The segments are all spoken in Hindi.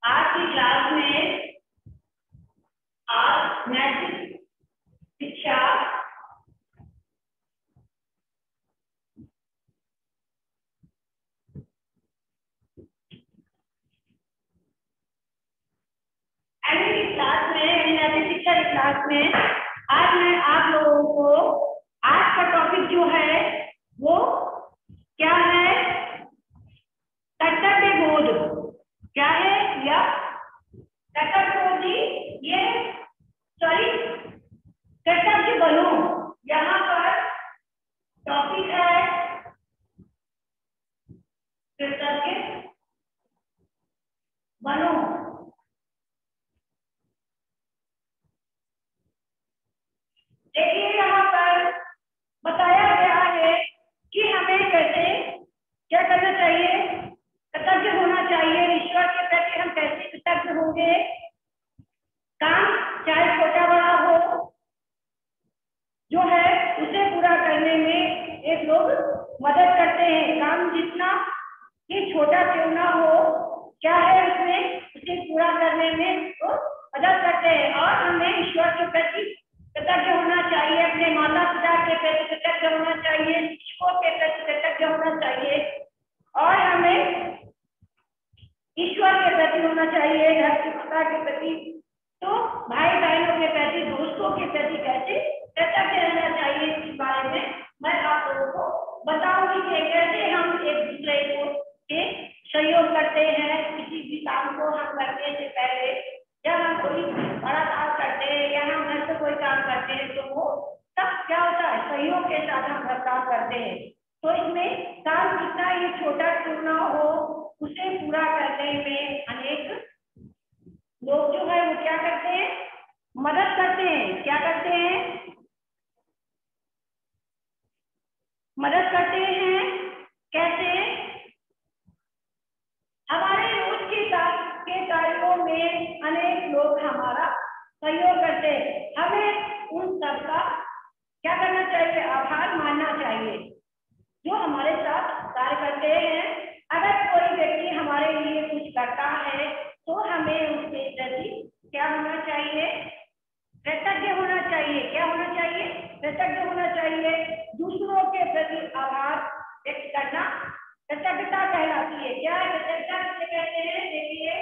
आज की क्लास में आज नैतिक शिक्षा क्लास में नैतिक शिक्षा की क्लास में आज मैं आप लोगों को आज का टॉपिक जो है वो क्या है, कर्तव्य बोध। क्या है या कर्तव्य बोध ये सॉरी कर्तव्य बनो, यहाँ पर टॉपिक है कर्तव्य बनो। देखिए यहाँ पर बताया गया है कि हमें कैसे क्या करना चाहिए, कर्तव्य होना चाहिए। ईश्वर के प्रति हम कैसे कृतज्ञ होंगे, काम चाहे छोटा बड़ा हो जो है उसे पूरा करने में एक लोग मदद करते हैं। काम जितना ही छोटा क्यों ना हो, क्या है उसमें उसे पूरा करने में तो मदद करते हैं। और हमें ईश्वर के प्रति कृतज्ञ होना चाहिए, अपने माता पिता के प्रति कृतज्ञ होना चाहिए, शिक्षकों के प्रति कृतज्ञ होना चाहिए, और हमें ईश्वर के प्रति होना चाहिए, घर के पिता के प्रति, तो भाई बहनों के प्रति, दोस्तों के प्रति कैसे कृतज्ञ रहना चाहिए। इस बारे में मैं आप लोगों को बताऊंगी कि कैसे हम एक दूसरे को के सहयोग करते हैं। किसी भी काम को हम करने से पहले जब हम कोई बड़ा काम करते हैं या हम घर से कोई काम करते हैं तो वो सब क्या होता है, सहयोग के साथ हम हर काम करते हैं। तो इसमें काम कितना ही छोटा क्यों ना हो, उसे पूरा करने में अनेक लोग जो है वो क्या करते हैं, मदद करते हैं। क्या करते हैं, मदद करते हैं। कैसे, हमारे रोज के कार्यों में अनेक लोग हमारा सहयोग करते हैं। हमें उन सबका क्या करना चाहिए, आभार मानना चाहिए जो हमारे साथ कार्य करते हैं। अगर कोई व्यक्ति हमारे लिए कुछ करता है तो हमें उसके प्रति क्या होना चाहिए, कृतज्ञ होना चाहिए। क्या होना चाहिए, कृतज्ञ होना चाहिए। दूसरों के प्रति आभार व्यक्त करना कृतज्ञता कहलाती है। क्या कृतज्ञता किसे कहते हैं, देखिए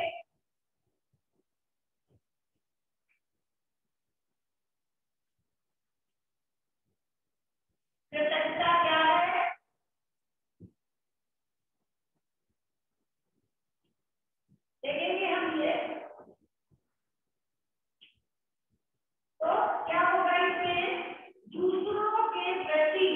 कृतज्ञता क्या है, देखेंगे हम ये। तो क्या होगा इसमें, दूसरों के प्रति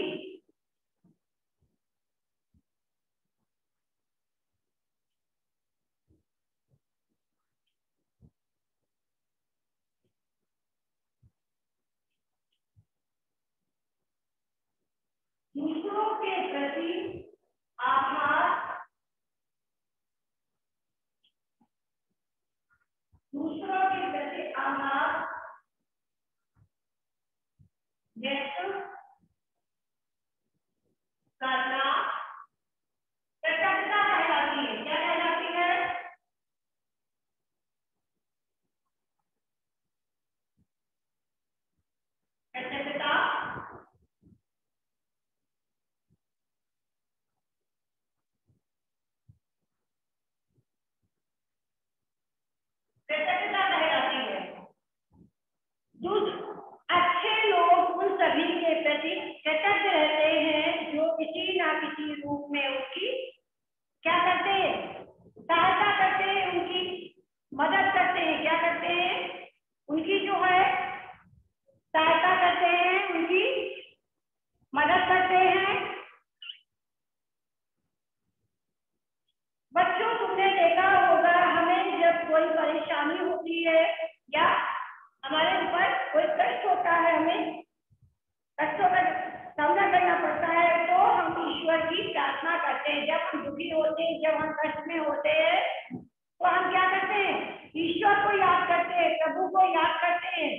दूसरों के प्रति आभार, दूसरों के प्रति आभार व्यक्त करना कृतज्ञता कहलाती है। क्या कहलाती है, कृतज्ञता। कृतज्ञता कहलाती है। अच्छे लोग उन सभी के प्रति कृतज्ञ रहते हैं जो किसी ना किसी रूप में उनकी क्या करते हैं, सहायता करते हैं, उनकी मदद करते हैं। क्या करते हैं, उनकी जो है सहायता करते हैं, उनकी मदद करते हैं। बच्चों, तुमने देखा होगा हमें जब कोई परेशानी होती है या हमारे ऊपर कोई कष्ट होता है, हमें कष्टों का सामना करना पड़ता है, तो हम ईश्वर की प्रार्थना करते हैं। जब हम दुखी होते हैं, जब हम कष्ट में होते हैं, तो हम क्या करते हैं, ईश्वर को याद करते हैं, प्रभु को याद करते हैं,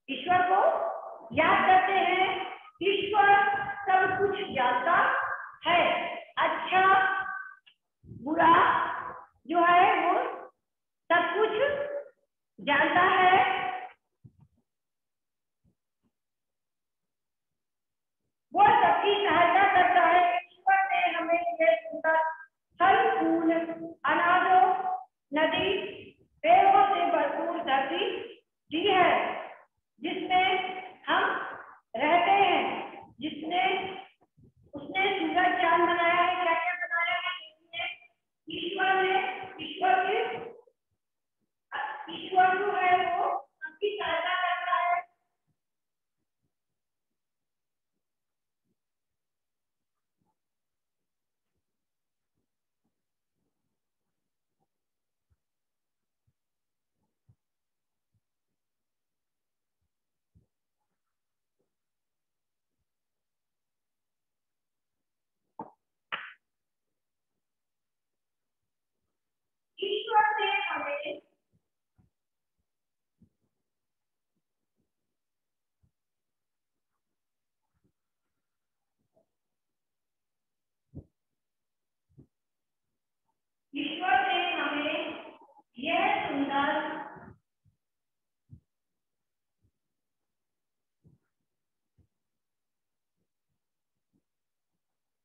ईश्वर को याद करते हैं। ईश्वर सब कुछ जानता है, अच्छा बुरा जो है जानता है, वो सबकी सहायता करता है। ईश्वर ने हमें ये सुंदर फल फूल, अनाजों, नदी, पेड़ों से भरपूर धरती दी है, जिसमें हम रहते हैं, जिसने उसने सूरज चांद बनाया है। क्या क्या बनाया है? ईश्वर ने, ईश्वर जो है वो सबकी सहायता करता है। ईश्वर ने हमें यह सुंदर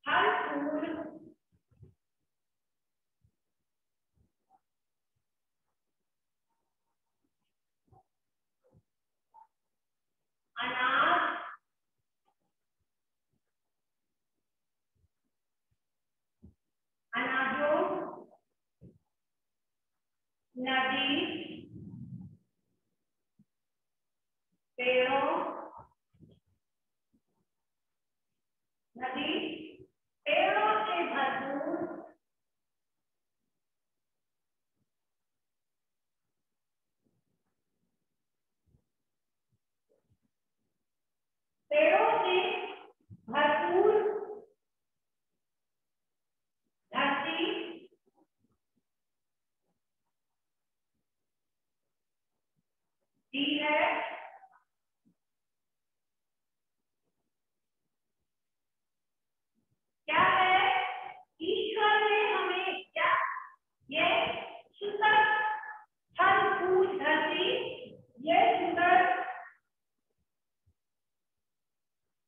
फल फूल, अनाज, अनाजों, नदी, पेड़ों, नदी पेड़ों से भरपूर पेड़ों से भरपूर धरती दी है। क्या है? ईश्वर ने हमें क्या ये सुंदर फल फूल धरती, ये सुंदर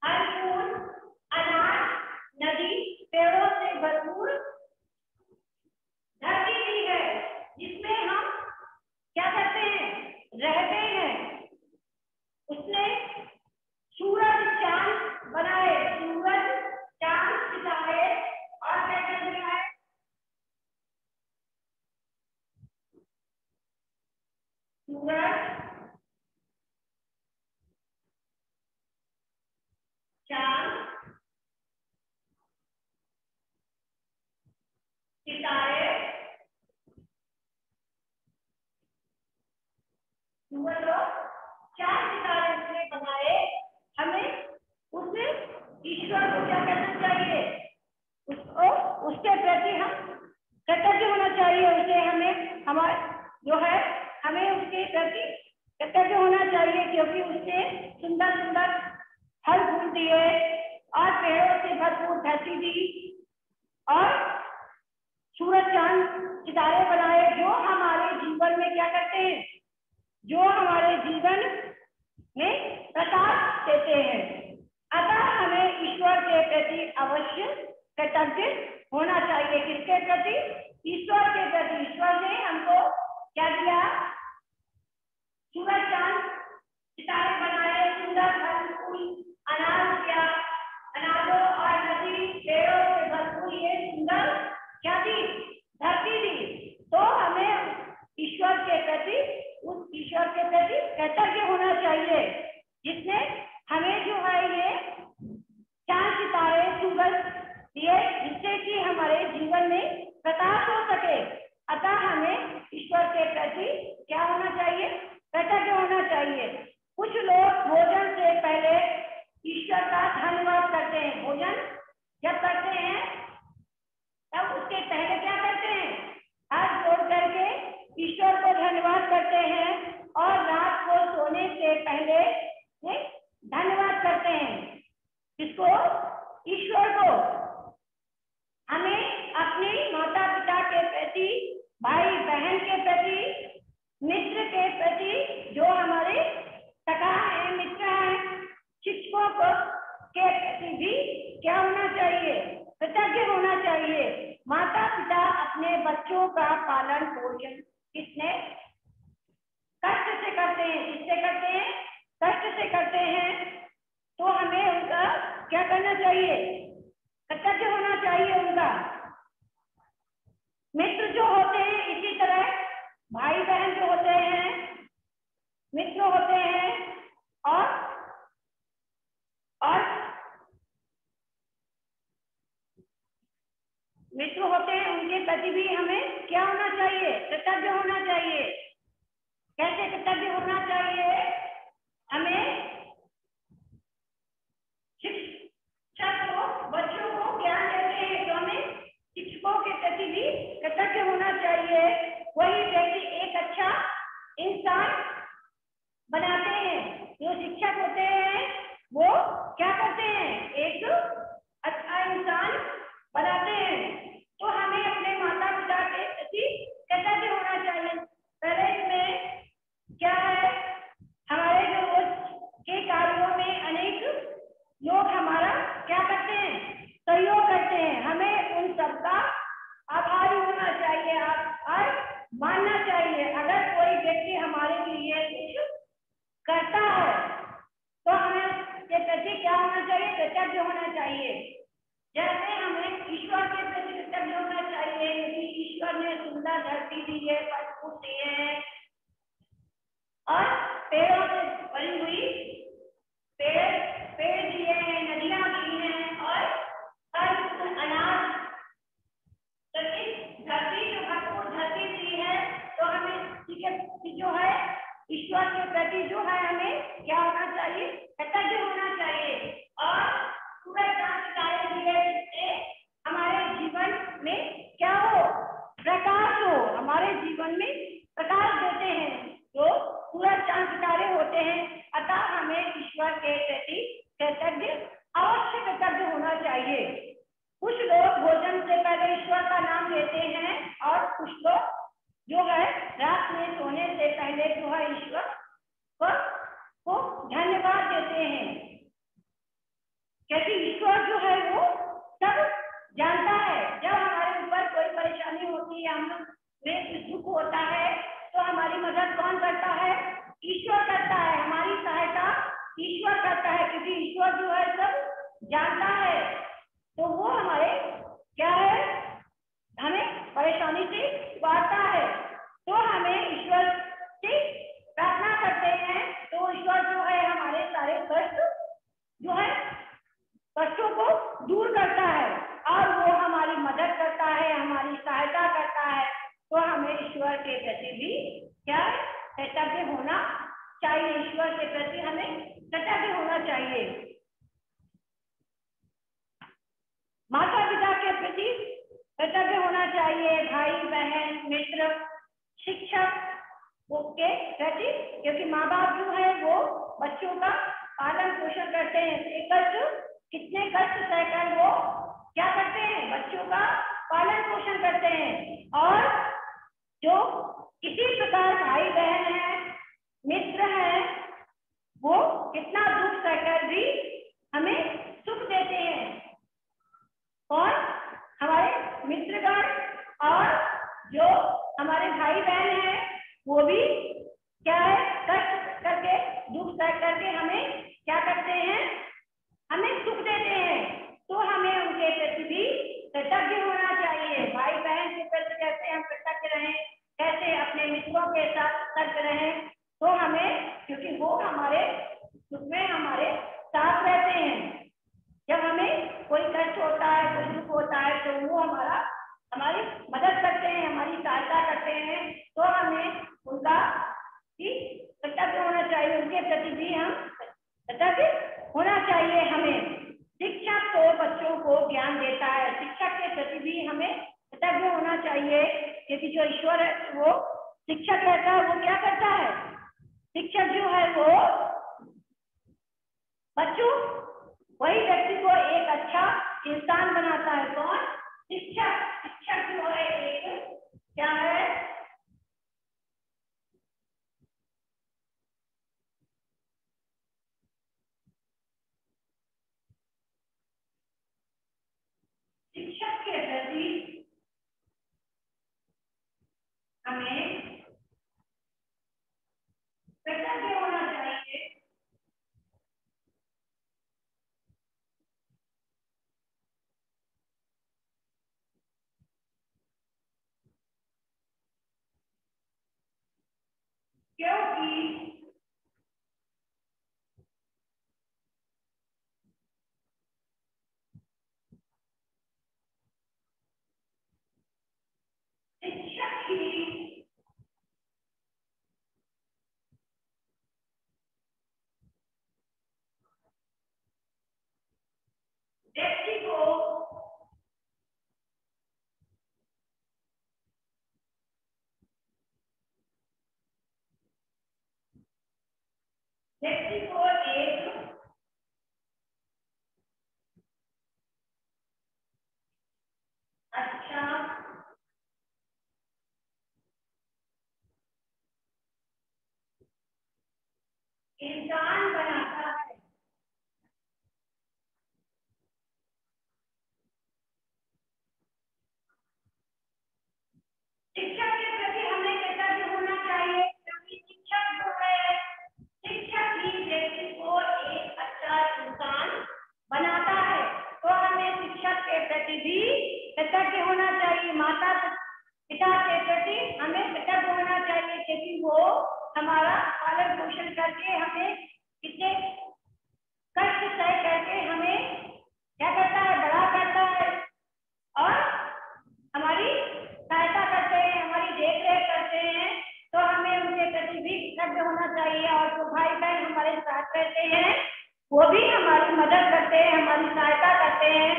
फल फूल, अनाज, नदी, पेड़ों से भरपूर धरती दी है, जिसमें हम क्या करते हैं? रहते हैं। उसने सूरज चांद बनाए, सूरज चांद सितारे और क्या क्या बनाए? सूरज चांद सितारे, सूरज और चांद सितारे उसने बनाए। हमें उसने ईश्वर को क्या करना चाहिए? उसको, उसके प्रति हम कृतज्ञ होना चाहिए। उसे हमें हमारे जो है हमें उसके प्रति कृतज्ञ होना चाहिए, क्योंकि उसने सुंदर सुंदर फल फूल दिए और पेड़ों से भरपूर धरती दी और सूरज चांद सितारे बनाए, जो हमारे जीवन में क्या करते हैं? जो हमारे जीवन में प्रकाश देते हैं। अतः हमें ईश्वर के प्रति अवश्य कृतज्ञ होना चाहिए। किसके प्रति? ईश्वर के प्रति। ईश्वर ने हमको क्या दिया? सूरज चांद सितारे बनाए, सुंदर फल फूल, अनाज दिया, अनाजों और नदी पेड़ों से भरपूर ये सुंदर क्या दी? धरती दी। तो हमें ईश्वर के प्रति, उस ईश्वर के प्रति कृतज्ञ होना चाहिए, जिसने हमें जो है ये चांद सितारे सूरज दिए, जिससे कि हमारे जीवन में प्रकाश हो सके। अतः हमें ईश्वर के प्रति क्या होना चाहिए? कृतज्ञ होना चाहिए। कुछ लोग भोजन से पहले ईश्वर का धन्यवाद करते हैं। भोजन जब करते हैं तब उसके पहले क्या करते हैं? हाथ जोड़ करके ईश्वर को धन्यवाद करते हैं और रात को सोने से पहले बच्चों का पालन पोषण किसने कष्ट से करते हैं, किससे करते हैं, कष्ट से करते हैं। तो हमें उनका क्या करना चाहिए, कर्तव्य होना चाहिए उनका। मित्र जो होते हैं, इसी तरह भाई बहन जो होते हैं मित्र होते हैं, और मित्र होते हैं, उनके प्रति भी हमें क्या होना चाहिए, कर्तव्य होना चाहिए। कैसे कर्तव्य होना चाहिए, हमें शिक्षक को बच्चों को ज्ञान देते हैं तो हमें शिक्षकों के प्रति भी कर्तव्य होना चाहिए। वही व्यक्ति एक अच्छा इंसान बनाते हैं। जो शिक्षक होते हैं वो क्या करते हैं, एक अच्छा इंसान बनाते हैं। तो हमें अपने माता पिता के प्रति कर्तव्य होना चाहिए। पहले इसमें क्या है, हमारे जो रोज के कार्यों में अनेक लोग हमारा क्या करते हैं, सहयोग करते हैं। हमें उन सबका आभारी होना चाहिए, और मानना चाहिए। अगर कोई व्यक्ति हमारे लिए कुछ करता है तो हमें उसके प्रति क्या होना चाहिए, कर्तव्य होना चाहिए। जैसे हमें ईश्वर के प्रति कर्तव्य होना चाहिए, क्योंकि ईश्वर ने सुंदर धरती दी है, फल फूल दिए हैं, और पेड़ों से भरी हुई पेड़ दिए हैं, नदियां दी हैं, और हर अनाज धरती जो भरपूर धरती दी है। तो हमें जो है ईश्वर के प्रति जो है हमें क्या होना चाहिए, कर्तव्य होना चाहिए। और सूरज चांद सितारे दिए जिससे हमारे जीवन में क्या हो, प्रकाश हो, हमारे जीवन में प्रकाश देते हैं। तो सूरज चांद सितारे होते हैं। अतः हमें ईश्वर के प्रति कर्तव्य, अवश्य कर्तव्य होना चाहिए। कुछ लोग भोजन से पहले ईश्वर का नाम लेते हैं, और कुछ लोग जो है रात में सोने से पहले जो है ईश्वर को धन्यवाद देते हैं, क्योंकि ईश्वर जो है वो सब जानता है। जब हमारे ऊपर कोई परेशानी होती है, हम लोग में कुछ दुख होता है, तो हमारी मदद कौन करता है, ईश्वर करता है। हमारी सहायता ईश्वर करता है, क्योंकि ईश्वर जो है सब जानता है। तो वो हमारे क्या है, हमें परेशानी से उबारता है। तो हमें ईश्वर से प्रार्थना करते हैं, तो ईश्वर जो है हमारे सारे कष्ट जो है कष्टों को दूर करता है, और वो हमारी मदद करता है, हमारी सहायता करता है। तो हमें ईश्वर के प्रति भी क्या कर्तव्य होना चाहिए, ईश्वर के प्रति हमें कर्तव्य होना चाहिए। माता पिता के प्रति कर्तव्य होना चाहिए, भाई बहन मित्र शिक्षक के प्रति, क्योंकि माँ बाप जो है वो बच्चों का पालन पोषण करते हैं। कितने कष्ट सहकर वो क्या करते हैं, बच्चों का पालन पोषण करते हैं। और जो किसी प्रकार भाई बहन है, मित्र है, वो कितना दुख सहकर भी हमें सुख देते हैं। और हमारे मित्रगण और जो हमारे भाई बहन हैं, वो भी क्या है, कष्ट करके दुख सह करके हमें क्या करते हैं, हमें सुख देते हैं। तो हमें उनके प्रति भी कर्तव्य होना चाहिए। भाई बहन के प्रति कैसे हम कृतज्ञ रहें, कैसे अपने मित्रों के साथ कृतज्ञ रहें। तो हमें, क्योंकि वो हमारे सुख में हमारे साथ रहते हैं। जब हमें कोई कष्ट होता है, कोई दुख होता है, तो वो हमारी मदद करते हैं, हमारी सहायता करते हैं। तो हमें उनका भी कर्तव्य होना चाहिए, उनके प्रति भी हम कर्तव्य होना चाहिए। हमें शिक्षक तो बच्चों को ज्ञान देता है, शिक्षक के प्रति भी हमें कर्तव्य होना चाहिए, क्योंकि जो ईश्वर है वो शिक्षक रहता है। वो क्या करता है, शिक्षक जो है वो बच्चों, वही व्यक्ति को एक अच्छा इंसान बनाता है। कौन, शिक्षक। शिक्षक जो है एक क्या है, शिक्षक के प्रति कृतज्ञ होना चाहिए। क्योंकि शिक्षक ही व्यक्ति को एक अच्छा इंसान बनाता है। शिक्षक के प्रति हमें कृतज्ञ होना चाहिए, क्योंकि शिक्षक जो है, शिक्षक ही व्यक्ति को एक अच्छा इंसान बनाता है। तो हमें शिक्षक के प्रति भी कृतज्ञ होना चाहिए। माता पिता के प्रति हमें कृतज्ञ होना चाहिए, क्योंकि वो हमारा पालन पोषण करके हमें कितने कष्ट तय करके हमें क्या करता है, बड़ा करता है और हमारी सहायता करते हैं, हमारी देख रेख करते हैं। तो हमें उनके प्रति भी कृतज्ञ होना चाहिए। और जो भाई बहन हमारे साथ रहते हैं, वो भी हमारी मदद करते हैं, हमारी सहायता करते हैं,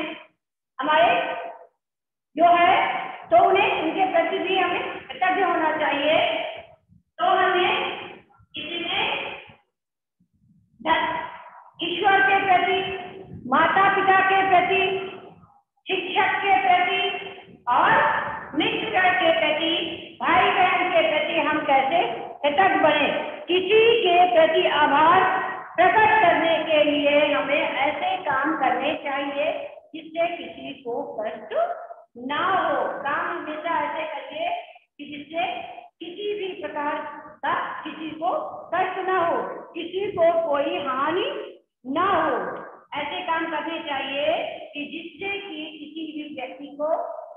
हमारे जो है, तो उन्हें उनके प्रति भी हमें कृतज्ञ होना चाहिए। तो हमें इसमें ईश्वर के प्रति, माता पिता के प्रति, शिक्षक के प्रति और मित्र के प्रति, भाई बहन के प्रति हम कैसे कृतज्ञ बने। किसी के प्रति आभार प्रकट करने के लिए हमें ऐसे काम करने चाहिए जिससे किसी को कष्ट ना हो। काम हमेशा ऐसे करिए कि जिससे किसी भी प्रकार का किसी को कष्ट ना हो, किसी को कोई हानि ना हो। ऐसे काम करने चाहिए कि जिससे कि किसी भी व्यक्ति को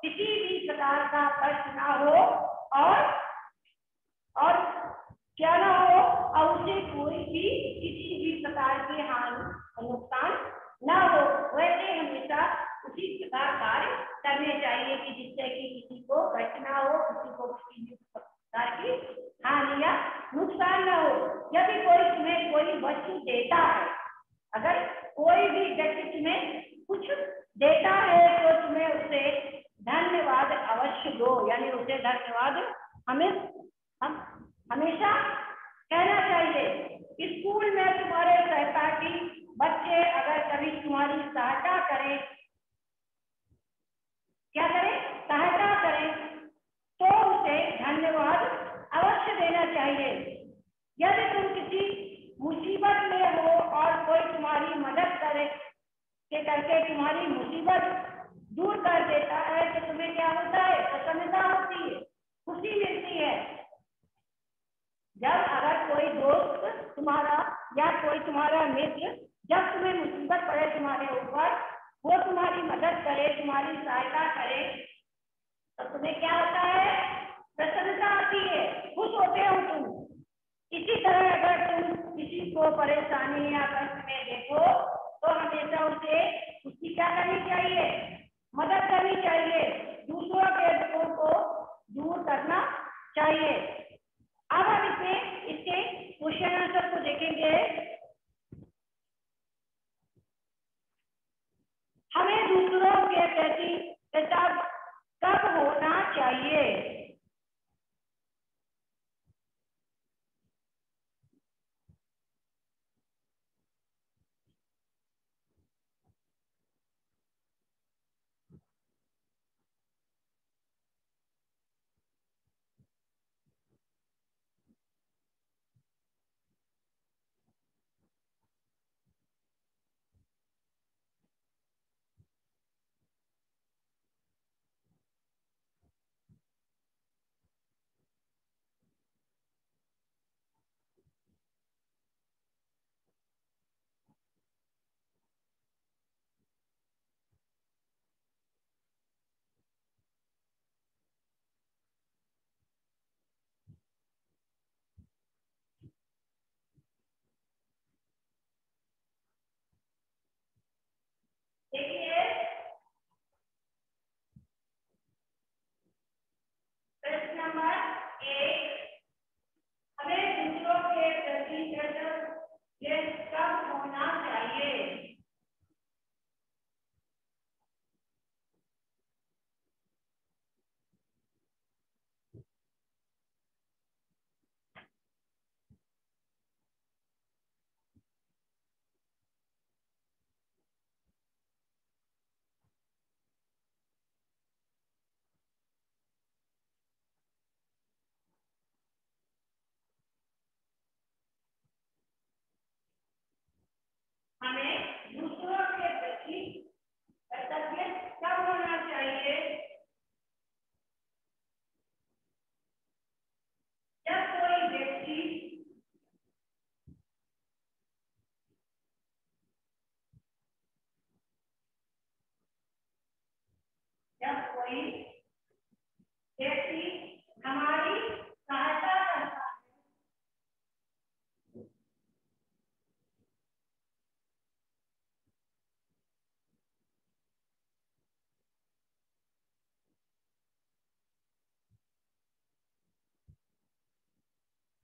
किसी भी प्रकार का कष्ट ना हो और क्या ना हो, और उसे कोई भी किसी भी प्रकार की हानि नुकसान ना हो। वैसे हमेशा उसी प्रकार कार्य करने चाहिए कि जिससे कि किसी को कष्ट ना हो, किसी को किसी भी प्रकार की हानि या नुकसान ना हो। यदि कोई तुम्हें कोई वस्तु देता है, अगर कोई भी व्यक्ति तुम्हें कुछ देता है, तो तुम्हें उसे धन्यवाद अवश्य दो, यानी उसे धन्यवाद हम हमेशा कहना चाहिए। स्कूल में तुम्हारे सहपाठी बच्चे अगर कभी तुम्हारी सहायता करें, क्या करें, सहायता करें, तो उसे धन्यवाद अवश्य देना चाहिए। यदि तुम किसी मुसीबत में हो और कोई तुम्हारी मदद करे के करके तुम्हारी मुसीबत दूर कर देता है, तो तुम्हें क्या होता है, प्रसन्नता होती है, खुशी मिलती है। जब अगर कोई दोस्त तुम्हारा या कोई तुम्हारा मित्र जब तुम्हें मुसीबत पड़े तुम्हारे ऊपर, वो तुम्हारी मदद करे, तुम्हारी सहायता करे, तो तुम्हें क्या होता है, प्रसन्नता आती है, खुश होते हो तुम। इसी तरह अगर तुम किसी को परेशानी या कष्ट में देखो, तो हमेशा उसे उसकी क्या करनी चाहिए, मदद करनी चाहिए, दूसरों के दुखों को दूर करना चाहिए। अब हम इसके क्वेश्चन आंसर को देखेंगे। हमें दूसरों के प्रति कृतज्ञ कब होना चाहिए? चाहिए जब कोई व्यक्ति हमारी सहायता करता है।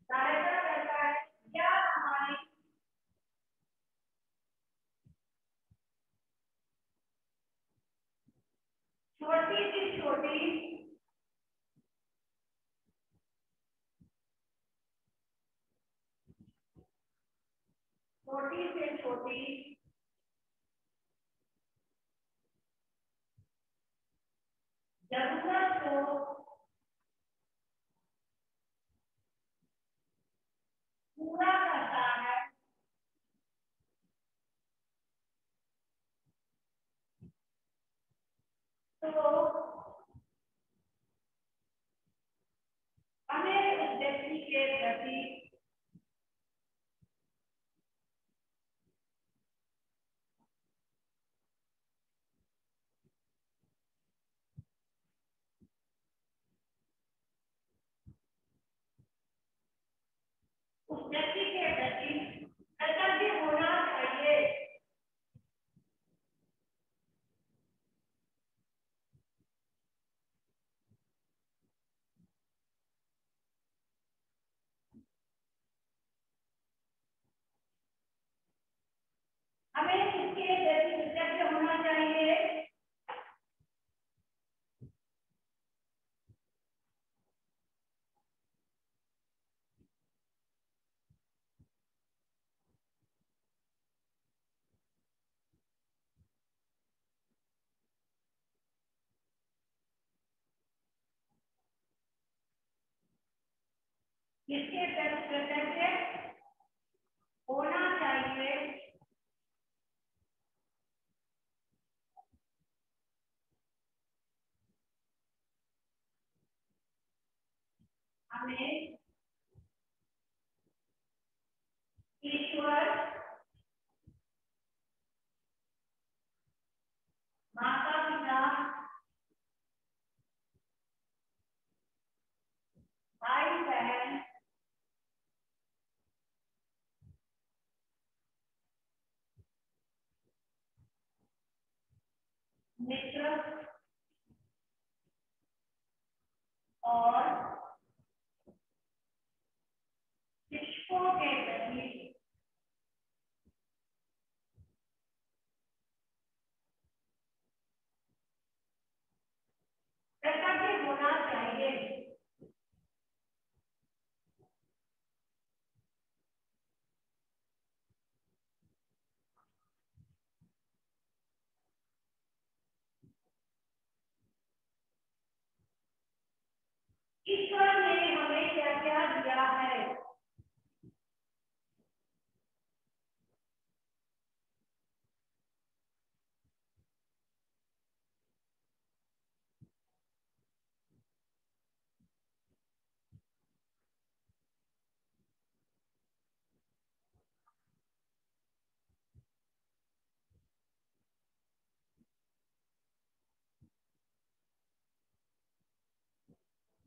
सहायता करता है या हमारी छोटी से छोटी जरूरत को पूरा करता है। तो हमें उस व्यक्ति के प्रति कर्तव्य होना चाहिए। हमें इसके प्रति कृतज्ञ होना चाहिए। इसके प्रति कृतज्ञ होना चाहिए। हमें ईश्वर, माता पिता, भाई बहन, मित्र और शिक्षकों के प्रति कृतज्ञ होना चाहिए। ईश्वर ने हमें क्या क्या दिया है?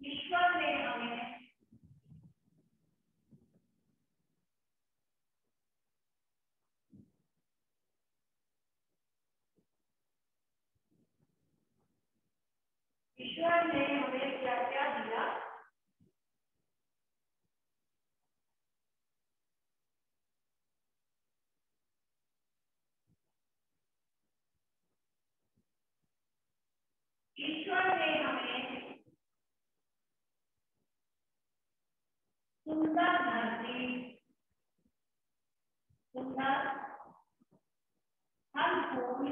ईश्वर ने हमें क्या क्या दिया? ईश्वर ने हमें सुंदर धरती, सुंदर फल फूल,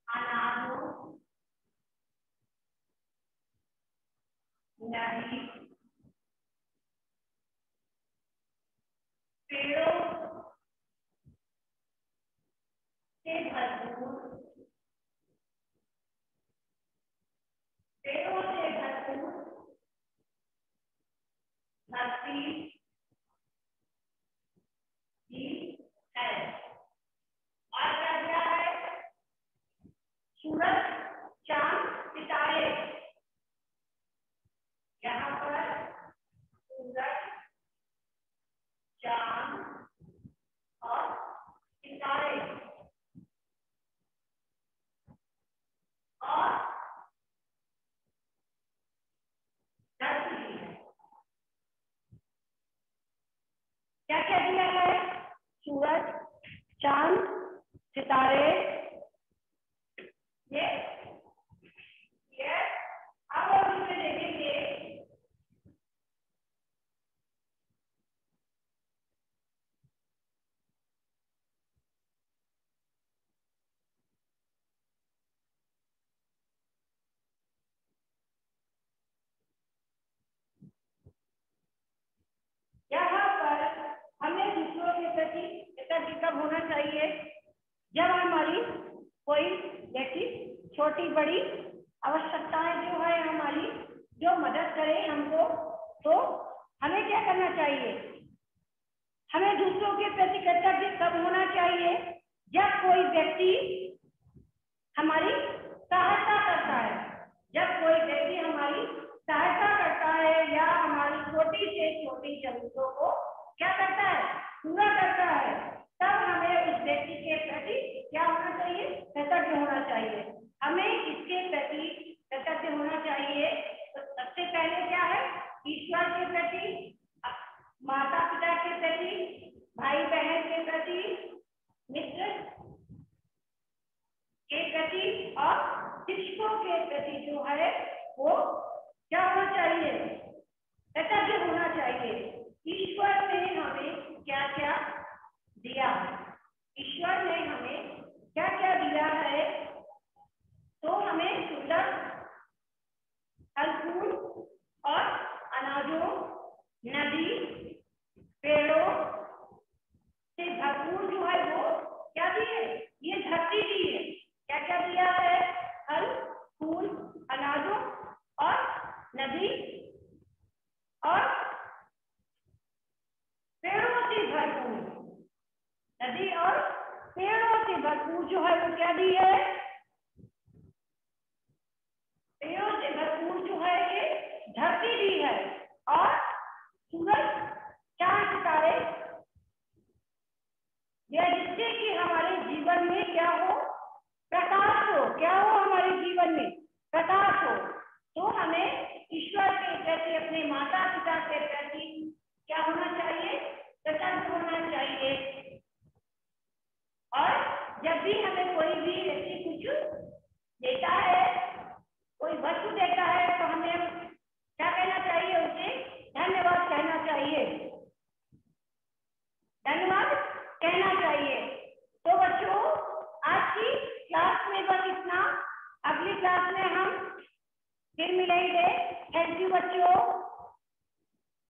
अनाजों, नदी, पेड़ों से भरपूर क्या क्या दिया है? सूरज, चांद, सितारे, ये अब हम इसे देखेंगे। यहाँ पर हमें दूसरों के प्रति कृतज्ञ कब होना चाहिए? जब हमारी कोई व्यक्ति छोटी बड़ी आवश्यकताएं जो है हमारी, जो मदद करे हमको, तो हमें क्या करना चाहिए? हमें दूसरों के प्रति कृतज्ञ कब होना चाहिए? जब कोई व्यक्ति हमारी सहायता करता है, जब कोई व्यक्ति हमारी सहायता करता है या हमारी छोटी से छोटी जरूरतों को क्या करता है? पूरा करता है, तब हमें उस व्यक्ति के प्रति क्या होना चाहिए? कृतज्ञ होना चाहिए। हमें इसके प्रति कृतज्ञ होना चाहिए। तो सबसे पहले क्या है? ईश्वर के प्रति, माता पिता के प्रति, भाई बहन के प्रति, मित्र के प्रति और शिक्षकों के प्रति जो है वो क्या होना चाहिए? कृतज्ञ होना चाहिए। ईश्वर ने हमें क्या क्या दिया? ईश्वर ने हमें क्या क्या दिया है? तो हमें सुंदर फल फूल और अनाजों, नदी, पेड़ों से भरपूर जो है वो क्या दी है? ये धरती दी है। क्या क्या दिया है? फल फूल, अनाजों और नदी और पेड़ों से भरपूर। नदी और पेड़ों से भरपूर जो है वो क्या दी है? पेड़ों से भरपूर जो है ये धरती दी है। और सूरज, चांद, सितारे, यह जिससे कि हमारे जीवन में क्या हो? प्रकाश हो। क्या हो? हमारे जीवन में प्रकाश हो। तो हमें ईश्वर के प्रति, अपने माता पिता के प्रति क्या होना चाहिए? कृतज्ञ होना चाहिए। और जब भी हमें कोई भी व्यक्ति कुछ देता है, कोई वस्तु देता है, तो हमें क्या कहना चाहिए? उसे धन्यवाद कहना चाहिए। धन्यवाद कहना चाहिए। तो बच्चों, आज की क्लास में बस इतना। अगली क्लास में हम फिर मिलेंगे। थैंक यू बच्चों।